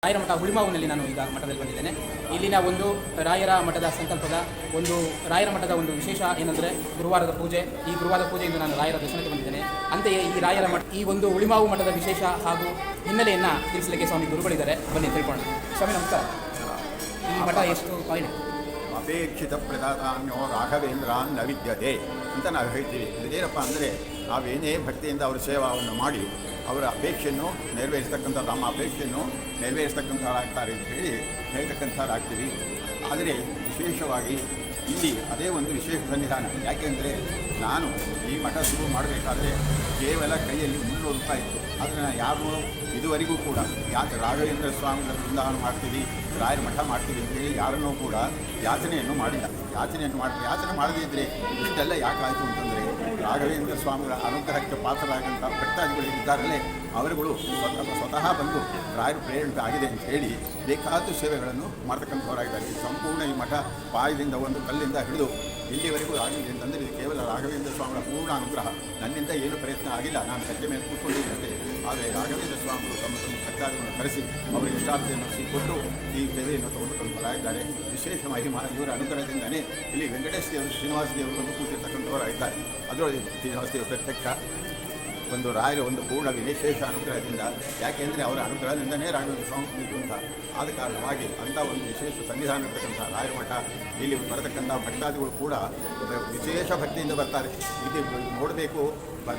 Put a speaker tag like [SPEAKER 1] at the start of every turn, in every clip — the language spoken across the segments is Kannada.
[SPEAKER 1] ರಾಯರ ಮಠ ಹುಳಿಮಾವಿನಲ್ಲಿ ನಾನು ಈಗ ಮಠದಲ್ಲಿ ಬಂದಿದ್ದೇನೆ. ಇಲ್ಲಿನ ಒಂದು ರಾಯರ ಮಠದ ಸಂಕಲ್ಪದ ಒಂದು ರಾಯರ ಮಠದ ಒಂದು ವಿಶೇಷ ಏನಂದರೆ ಗುರುವಾರದ ಪೂಜೆ. ಈ ಗುರುವಾರದ ಪೂಜೆಯಿಂದ ನಾನು ರಾಯರ ದರ್ಶನಕ್ಕೆ ಬಂದಿದ್ದೇನೆ. ಅಂತೆಯೇ ಈ ರಾಯರ ಮಠ ಈ ಒಂದು ಹುಳಿಮಾವು ಮಠದ ವಿಶೇಷ ಹಾಗೂ ಹಿನ್ನೆಲೆಯನ್ನು ತಿಳಿಸಲಿಕ್ಕೆ ಸ್ವಾಮಿ ಗುರುಗಳಿದ್ದಾರೆ. ಬನ್ನಿ ತಿಳ್ಕೊಳ್ಳೋಣ. ಸ್ವಾಮಿ ನಮಸ್ಕಾರ. ಈ ಮಠ ಎಷ್ಟು ಕಾಯಿಲೆ
[SPEAKER 2] ಅಪೇಕ್ಷಿತ ಪ್ರದಾತಾನ್ಯೋ ರಾಘವೇಂದ್ರಾನ್ ನ ವಿದ್ಯತೆ ಅಂತ ನಾವು ಹೇಳ್ತೀವಿ. ಇದೇನಪ್ಪ ಅಂದರೆ ನಾವೇನೇ ಭಕ್ತಿಯಿಂದ ಅವರ ಸೇವಾವನ್ನು ಮಾಡಿ ಅವರ ಅಪೇಕ್ಷೆಯನ್ನು ನೆರವೇರಿಸ್ತಕ್ಕಂಥ ನಮ್ಮ ಅಪೇಕ್ಷೆಯನ್ನು ನೆರವೇರಿಸ್ತಕ್ಕಂಥವ್ರಾಗ್ತಾರೆ ಅಂತ ಹೇಳಿ ಹೇಳ್ತಕ್ಕಂಥವ್ರಾಗ್ತೀವಿ. ಆದರೆ ವಿಶೇಷವಾಗಿ ಇಲ್ಲಿ ಅದೇ ಒಂದು ವಿಶೇಷ ಸನ್ನಿಧಾನ. ಯಾಕೆಂದರೆ ನಾನು ಈ ಮಠ ಶುರು ಮಾಡಬೇಕಾದ್ರೆ ಕೇವಲ ಕೈಯಲ್ಲಿ 300 ರೂಪಾಯಿ ಇತ್ತು. ಅದನ್ನು ಯಾರು ಇದುವರೆಗೂ ಕೂಡ ಯಾಕೆ ರಾಘವೇಂದ್ರ ಸ್ವಾಮಿಗಳ ಬೃಂದಾವನ ಮಾಡ್ತೀವಿ, ರಾಯರ ಮಠ ಮಾಡ್ತೀವಿ ಅಂತೇಳಿ ಯಾರನ್ನೂ ಕೂಡ ಯಾಚನೆಯನ್ನು ಮಾಡಿಲ್ಲ. ಯಾಚನೆ ಮಾಡದೇ ಇದ್ದರೆ ಇಷ್ಟೆಲ್ಲ ಯಾಕಾಯಿತು ಅಂತಂದರೆ ರಾಘವೇಂದ್ರ ಸ್ವಾಮಿಗಳ ಅನುಗ್ರಹಕ್ಕೆ ಪಾತ್ರರಾಗಂಥ ಭಕ್ತಾದಿಗಳು ಇದ್ದಾರಲ್ಲೇ ಅವರುಗಳು ಸ್ವತಃ ಬಂದು ರಾಯರು ಪ್ರೇರಣೆ ಆಗಿದೆ ಅಂತ ಹೇಳಿ ಬೇಕಾದ ಸೇವೆಗಳನ್ನು ಮಾಡ್ತಕ್ಕಂಥವರಾಗಿದ್ದಾರೆ. ಸಂಪೂರ್ಣ ಈ ಮಠ ಪಾಯದಿಂದ ಒಂದು ಕಲ್ಲಿಂದ ಹಿಡಿದು ಇಲ್ಲಿವರೆಗೂ ಆಗಿದೆ ಅಂತಂದರೆ ಇದು ಕೇವಲ ರಾಘವೇಂದ್ರ ಸ್ವಾಮಿಗಳ ಪೂರ್ಣ ಅನುಗ್ರಹ. ನನ್ನಿಂದ ಏನು ಪ್ರಯತ್ನ ಆಗಿಲ್ಲ, ನಾನು ಕಟ್ಟೆ ಮೇಲೆ ಕೂತ್ಕೊಂಡಿದ್ದಂತೆ. ಆದರೆ ರಾಘವೇಂದ್ರ ಸ್ವಾಮಿಗಳು ತಮ್ಮ ಭಕ್ತಾದಿಗಳನ್ನು ಕರೆಸಿ ಅವರಿಗೆ ಇಷ್ಟಾರ್ಥೆಯನ್ನು ಸಿಕ್ಕಿಕೊಂಡು ಈ ಸೇವೆಯನ್ನು ತಗೊಂಡುಕೊಂಡು ಬರಾಯಿದ್ದಾರೆ. ವಿಶೇಷ ಮಹಿಮಾ ಇವರ ಅನುಗ್ರಹದಿಂದಲೇ ಇಲ್ಲಿ ವೆಂಕಟೇಶ ದೇವರು, ಶ್ರೀನಿವಾಸ ದೇವರು ಬಂದು ಕೂತಿರ್ತಕ್ಕಂಥವರಾಗಿದ್ದಾರೆ. ಅದರೊಳಗೆ ಶ್ರೀನಿವಾಸ ದೇವರು ಪ್ರತ್ಯಕ್ಷ ಒಂದು ರಾಯರ ಒಂದು ಪೂರ್ಣ ವಿಶೇಷ ಅನುಗ್ರಹದಿಂದ. ಯಾಕೆಂದರೆ ಅವರ ಅನುಗ್ರಹದಿಂದನೇ ರಾಘವೇಂದ್ರ ಸ್ವಾಮಿ ಕುಳಿತು ಅಂತ ಆದ ಕಾರಣವಾಗಿ ಅಂಥ ಒಂದು ವಿಶೇಷ ಸನ್ನಿಧಾನ ಇರತಕ್ಕಂಥ ರಾಯರ ಮಠ ಇಲ್ಲಿ ಬರತಕ್ಕಂಥ ಭಕ್ತಾದಿಗಳು ಕೂಡ ವಿಶೇಷ ಭಕ್ತಿಯಿಂದ ಬರ್ತಾರೆ. ಇಲ್ಲಿ ನೋಡಬೇಕು,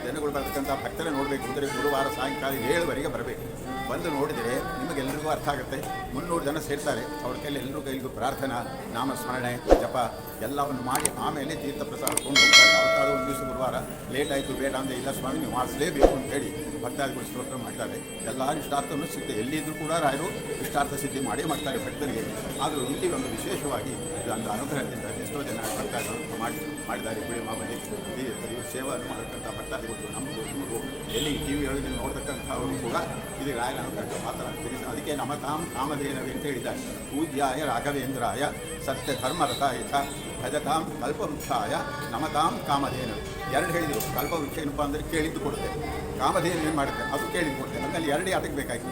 [SPEAKER 2] ಜನಗಳು ಬರತಕ್ಕಂಥ ಭಕ್ತರ ನೋಡಬೇಕು ಅಂದರೆ ಗುರುವಾರ ಸಾಯಂಕಾಲ 7 ಬರಬೇಕು. ಬಂದು ನೋಡಿದರೆ ನಿಮಗೆಲ್ಲರಿಗೂ ಅರ್ಥ ಆಗುತ್ತೆ. 300 ಜನ ಸೇರ್ತಾರೆ. ಅವ್ರ ಕೈಲಿ ಎಲ್ಲರೂ ಕೈಲಿಗೂ ಪ್ರಾರ್ಥನಾ, ನಾಮಸ್ಮರಣೆ, ಜಪ ಎಲ್ಲವನ್ನು ಮಾಡಿ ಆಮೇಲೆ ತೀರ್ಥ ಪ್ರಸಾದ ಕೊಂಡು ಹೋಗ್ತಾರೆ. ಅವತ್ತಾದ ಒಂದು ದಿವಸ ಗುರುವಾರ ಲೇಟ್ ಆಯಿತು, ಬೇಡ ಅಂದರೆ ಇಲ್ಲ ಸ್ವಾಮಿ ನೀವು ಮಾಡಿಸಲೇಬೇಕು ಅಂತೇಳಿ ಭಕ್ತಾದಿಗಳು ಸ್ತೋತ್ರ ಮಾಡ್ತಾರೆ. ಎಲ್ಲ ಇಷ್ಟಾರ್ಥವನ್ನು ಸಿಗುತ್ತೆ. ಎಲ್ಲಿದ್ದರೂ ಕೂಡ ರಾಯರು ಇಷ್ಟಾರ್ಥ ಸಿದ್ಧಿ ಮಾಡಿ ಮಾಡ್ತಾರೆ ಭಕ್ತರಿಗೆ. ಆದರೂ ಇಲ್ಲಿ ಒಂದು ವಿಶೇಷವಾಗಿ ಒಂದು ಅನುಗ್ರಹದಿಂದ ಎಷ್ಟೋ ಜನ ಭಕ್ತಾದಿಗಳು ಮಾಡಿದ್ದಾರೆ. ಹುಳಿಮಾವಲ್ಲಿ ಇವರು ಸೇವೆಯನ್ನು ಮಾಡತಕ್ಕಂಥ ಭಕ್ತಾದಿಗಳು ನಮಗೂ ನಿಮಗೂ ಎಲ್ಲಿ ಟಿ ವಿಗಳಲ್ಲಿ ನೋಡ್ತಕ್ಕಂಥವರು ಕೂಡ ಇದು ರಾಯರ ಅನುಗ್ರಹಕ್ಕೆ ಮಾತನಾಡ್ತೀರಿ. ಅದಕ್ಕೆ ನಮ್ಮ ಕಾಮಧೇನವೇ ಅಂತ ಹೇಳಿದ್ದಾರೆ. ಪೂಜ್ಯಾಯ ರಾಘವೇಂದ್ರಾಯ ಸತ್ಯ ಧರ್ಮರಥಾಯ ಭಜತಾಂ ಕಲ್ಪವೃಕ್ಷಾಯ ನಮತಾಂ ಕಾಮಧೇನು. 2 ಹೇಳಿದರು. ಕಲ್ಪವೃಕ್ಷ ಏನಪ್ಪ ಅಂದರೆ ಕೇಳಿದ್ದು ಕೊಡುತ್ತೆ. ಕಾಮಧೇನು ಏನು ಮಾಡುತ್ತೆ, ಅದು ಕೇಳಿದ್ದು ಕೊಡುತ್ತೆ. ಅದರಲ್ಲಿ 2 ಯಾತಕ್ಕೆ ಬೇಕಾಯಿತು?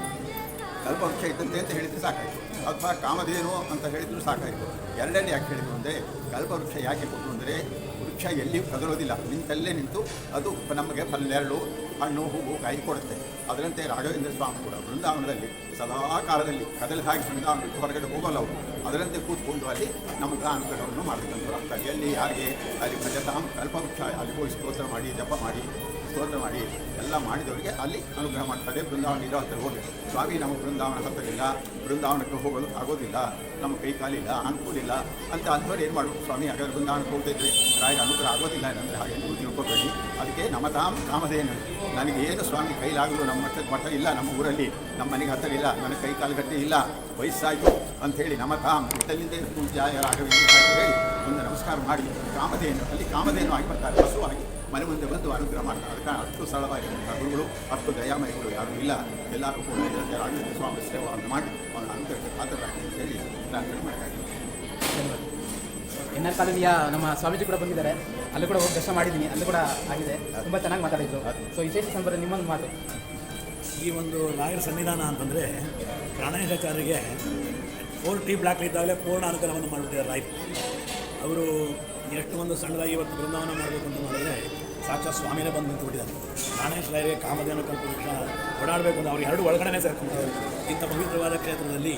[SPEAKER 2] ಕಲ್ಪವೃಕ್ಷ ಇದ್ದಂತೆ ಅಂತ ಹೇಳಿದರೆ ಸಾಕಾಯಿತು, ಅಥವಾ ಕಾಮಧೇನು ಅಂತ ಹೇಳಿದ್ರು ಸಾಕಾಯಿತು. 2 ಯಾಕೆ ಹೇಳಿದ್ರು ಅಂದರೆ ಕಲ್ಪವೃಕ್ಷ ಯಾಕೆ ಕೊಟ್ಟರು ಅಂದರೆ ವೃಕ್ಷ ಎಲ್ಲಿಯೂ ಕದಲೋದಿಲ್ಲ, ನಿಂತಲ್ಲೇ ನಿಂತು ಅದು ನಮಗೆ ನೆರಳು, ಹಣ್ಣು, ಹೂವು, ಕಾಯಿ ಕೊಡುತ್ತೆ. ಅದರಂತೆ ರಾಘವೇಂದ್ರ ಸ್ವಾಮಿ ಕೂಡ ಬೃಂದಾವನದಲ್ಲಿ ಸದಾ ಕಾಲದಲ್ಲಿ ಕದಲಿ ಹಾಕಿ ಬೃಂದಾವನ ಹೊರಗಡೆ ಹೋಗೋಲ್ಲ ಅವರು. ಅದರಂತೆ ಕೂತ್ಕೊಂಡು ಅಲ್ಲಿ ನಮಗೆ ಅನುಗ್ರಹವನ್ನು ಮಾಡತಕ್ಕಂಥವ್ರು ಆಗ್ತಾರೆ. ಎಲ್ಲಿ ಯಾರಿಗೆ ಅಲ್ಲಿ ಭಜತಾಂ ಕಲ್ಪವೃಕ್ಷ ಅಲ್ಲಿ ಹೋಗಿ ಸ್ತೋತ್ರ ಮಾಡಿ, ಜಪ ಮಾಡಿ, ಸ್ತೋತ್ರ ಮಾಡಿ ಎಲ್ಲ ಮಾಡಿದವರಿಗೆ ಅಲ್ಲಿ ಅನುಗ್ರಹ ಮಾಡ್ತಾರೆ. ಬೃಂದಾವನ ಇರೋ ಹತ್ತಿರ ಹೋಗಿ ಸ್ವಾಮಿ ನಮ್ಮ ಬೃಂದಾವನ ಹತ್ತಿರಲಿಲ್ಲ, ಬೃಂದಾವನಕ್ಕೆ ಹೋಗೋದು ಆಗೋದಿಲ್ಲ, ನಮ್ಮ ಕೈ ಕಾಲಿಲ್ಲ, ಅನುಕೂಲ ಇಲ್ಲ ಅಂತ ಅಂಥವ್ರು ಏನು ಮಾಡಬೇಕು? ಸ್ವಾಮಿ ಹಾಗಾದ್ರೆ ಬೃಂದಾವನಕ್ಕೆ ಹೋಗ್ತಾಯಿದ್ರೆ ರಾಯರ ಅನುಗ್ರಹ ಆಗೋದಿಲ್ಲ ಏನಂದರೆ ಹಾಗೆ ನೀವು ತಿಳ್ಕೊಬೇಡಿ. ಅದಕ್ಕೆ ನಮತಾಂ ಕಾಮಧೇನು, ನನಗೇನು ಸ್ವಾಮಿ ಕೈಲಾಗಲು ನಮ್ಮ ಮಠ ಇಲ್ಲ, ನಮ್ಮ ಊರಲ್ಲಿ ನಮ್ಮ ಮನೆಗೆ ಹತ್ತಿರ ಇಲ್ಲ, ನನ್ನ ಕೈ ಕಾಲು ಗಟ್ಟಿ ಇಲ್ಲ, ವಯಸ್ಸಾಯಿತು ಅಂಥೇಳಿ ನಮತಾಂ ಇಟ್ಟಲ್ಲಿಂದೇ ಪೂಜ್ಯಾಯ ರಾಘವೇಂದ್ರ ಹೇಳಿ ಒಂದು ನಮಸ್ಕಾರ ಮಾಡಿ ಕಾಮಧೇನು ಅಲ್ಲಿ ಕಾಮಧೇನು ಆಗಿ ಬರ್ತಾರೆ. ಹಸುವಾಗಿ ಮನೆ ಮುಂದೆ ಬಂದು ಅನುಗ್ರಹ ಮಾಡ್ತಾರೆ. ಅದಕ್ಕೆ ಅಷ್ಟು ಸರಳವಾಗಿರುವಂಥ ಗುರುಗಳು, ಅಷ್ಟು ದಯಾಮಯಿಗಳು ಯಾರೂ ಇಲ್ಲ. ಎಲ್ಲರೂ ಕೂಡ ರಾಘವೇಂದ್ರ ಸ್ವಾಮಿ ಸೇವೆಯನ್ನು ಮಾಡಿ ಅವನ ಅನುಗ್ರಹಕ್ಕೆ ಪಾತ್ರರಾಗಿ ಅಂತ ಹೇಳಿ ನಾನು ಕಡಿಮೆ
[SPEAKER 1] NR ಕಾಲೋನಿಯ ನಮ್ಮ ಸ್ವಾಮೀಜಿ ಕೂಡ ಬಂದಿದ್ದಾರೆ. ಅಲ್ಲಿ ಕೂಡ ಹೋಗಿ ದರ್ಶನ ಮಾಡಿದ್ದೀನಿ, ಅಲ್ಲಿ ಕೂಡ ಆಗಿದೆ. ತುಂಬ ಚೆನ್ನಾಗಿ ಮಾತಾಡಿದ್ರು. ಸೊ ವಿಶೇಷ ಸಂದರ್ಭ ನಿಮ್ಮೊಂದು ಮಾತು.
[SPEAKER 3] ಈ ಒಂದು ರಾಯರ ಸನ್ನಿಧಾನ ಅಂತಂದರೆ ಪ್ರಾಣೇಶಾಚಾರ್ಯರಿಗೆ 4T ಬ್ಲಾಕ್ ಇದ್ದಾಗಲೇ ಪೂರ್ಣ ಅನುಗ್ರಹವನ್ನು ಮಾಡಿಬಿಟ್ಟಿದ್ದಾರೆ ರಾಯರು. ಅವರು ಎಷ್ಟು ಒಂದು ಸಣ್ಣದಾಗಿ ಇವತ್ತು ಬೃಂದಾವನ ಮಾಡಬೇಕು ಅಂತ ಮಾಡಿದ್ರೆ ಸಾಕ್ಷಾತ್ ಸ್ವಾಮಿನೇ ಬಂದು ನಿಂತುಬಿಟ್ಟಿದ್ದಾರೆ. ಪ್ರಾಣೇಶ ರಾಯರಿಗೆ ಕಾಮಧೇನು ಕಲ್ಪವೃಕ್ಷ ಓಡಾಡಬೇಕು ಅಂತ ಅವ್ರಿಗೆ 2 ಒಳಗಡೆ ಸೇರ್ಕೊಂತಾರೆ. ಇಂಥ ಪವಿತ್ರವಾದ ಕ್ಷೇತ್ರದಲ್ಲಿ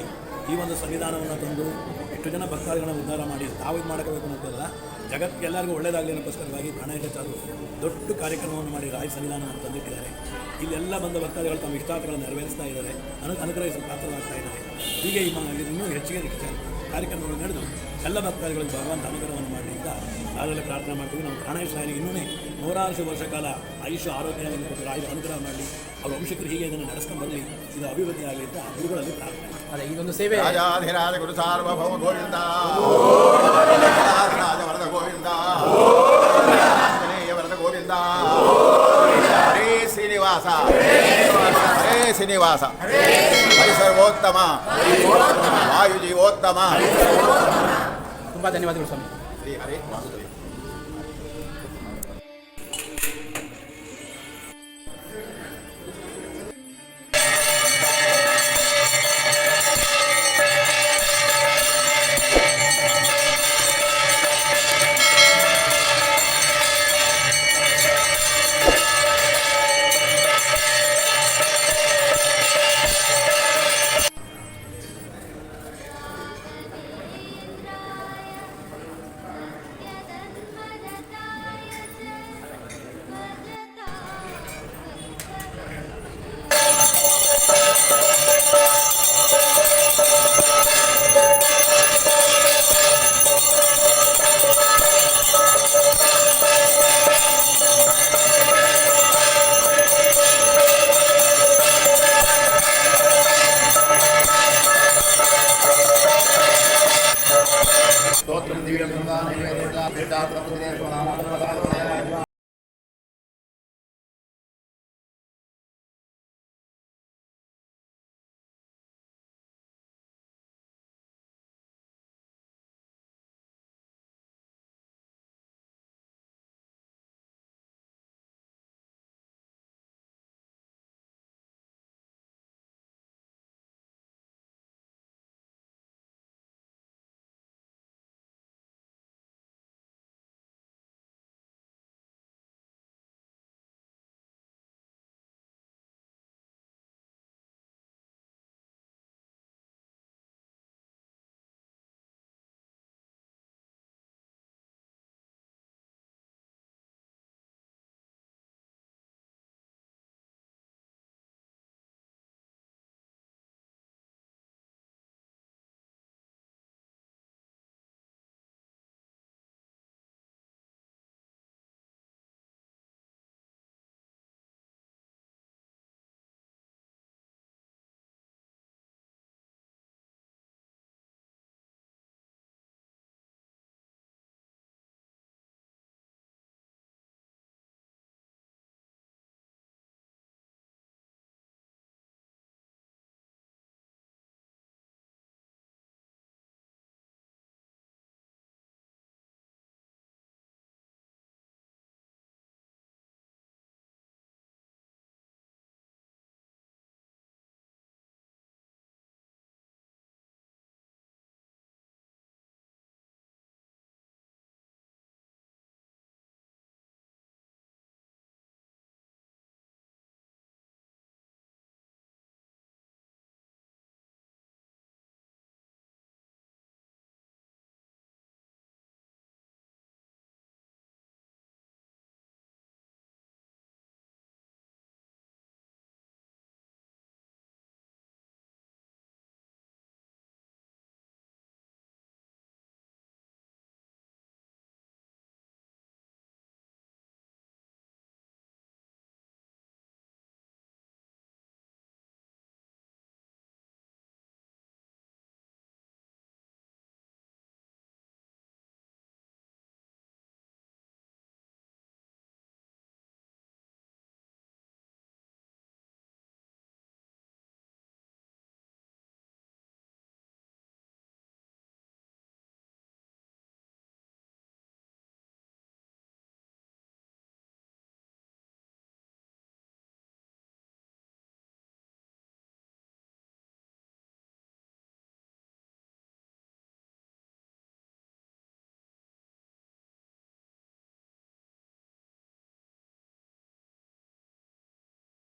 [SPEAKER 3] ಈ ಒಂದು ಸನ್ನಿಧಾನವನ್ನು ತಂದು ಎಷ್ಟು ಜನ ಭಕ್ತಾದಿಗಳನ್ನು ಉದ್ಧಾರ ಮಾಡಿ ತಾವು ಇದು ಮಾಡಬೇಕು ಅಂತಲ್ಲ, ಜಗತ್ತಿಗೆ ಎಲ್ಲರಿಗೂ ಒಳ್ಳೆಯದಾಗಲಿ ಅನ್ನೋಕ್ಕೋಸ್ಕರವಾಗಿ ಪ್ರಾಣೇಶಾಚಾರ್ಯರು ದೊಡ್ಡ ಕಾರ್ಯಕ್ರಮವನ್ನು ಮಾಡಿ ರಾಯ ಸನ್ನಿಧಾನವನ್ನು ತಂದಿಟ್ಟಿದ್ದಾರೆ. ಇಲ್ಲೆಲ್ಲ ಬಂದ ಭಕ್ತಾದಿಗಳು ತಮ್ಮ ಇಷ್ಟಾರ್ಥಗಳನ್ನು ನೆರವೇರಿಸ್ತಾ ಇದ್ದಾರೆ, ಅನುಗ್ರಹಿಸಲು ಪಾತ್ರರಾಗ್ತಾ ಇದ್ದಾರೆ. ಹೀಗೆ ಇನ್ನೂ ಹೆಚ್ಚಿಗೆ ಕಾರ್ಯಕ್ರಮಗಳು ನಡೆದು ಎಲ್ಲ ಭಕ್ತಾದಿಗಳಿಗೆ ಭಗವಂತ ಅನುಗ್ರಹವನ್ನು ಮಾಡಲಿ ಅಂತ ನಾವೆಲ್ಲ ಪ್ರಾರ್ಥನೆ ಮಾಡ್ತೀವಿ. ನಮ್ಮ ಪ್ರಾಣೇಶ ರಾಯರಿಗೆ ಇನ್ನೂ 100 ವರ್ಷ ಕಾಲ ಆಯುಷ್ಯ ಆರೋಗ್ಯವನ್ನು ಕೊಟ್ಟು ರಾಯರು ಅನುಗ್ರಹ ಮಾಡಲಿ, ಅವ್ರ ವಂಶಕರು ಹೀಗೆ ಇದನ್ನು ನಡೆಸ್ಕೊಂಡು ಬರಲಿ, ಇದು ಅಭಿವೃದ್ಧಿ ಆಗಲಿ ಅಂತ ಗುರುಗಳಲ್ಲಿ ಪ್ರಾರ್ಥನೆ.
[SPEAKER 1] ಅದೇ ಇದೊಂದು ಸೇವೆ
[SPEAKER 2] ರಾಜಾಧಿರಾಜ ಗುರು ಸಾರ್ವಭೌಮ ಗೋವಿಂದ, ರಾಜ ವರದ ಗೋವಿಂದ, ವರದ ಗೋವಿಂದ, ಹರೇ ಶ್ರೀನಿವಾಸ, ಹರೇ ಶ್ರೀನಿವಾಸ, ಹರಿ ಸರ್ವೋತ್ತಮ, ವಾಯು ಜೀವೋತ್ತಮ.
[SPEAKER 1] ತುಂಬ ಧನ್ಯವಾದಗಳು ಸ್ವಾಮಿ.
[SPEAKER 2] ಶ್ರೀ ಹರೇ ವಾಸುದೇವ.
[SPEAKER 4] ಗಂಗಾ ನೈವೇದ್ಯ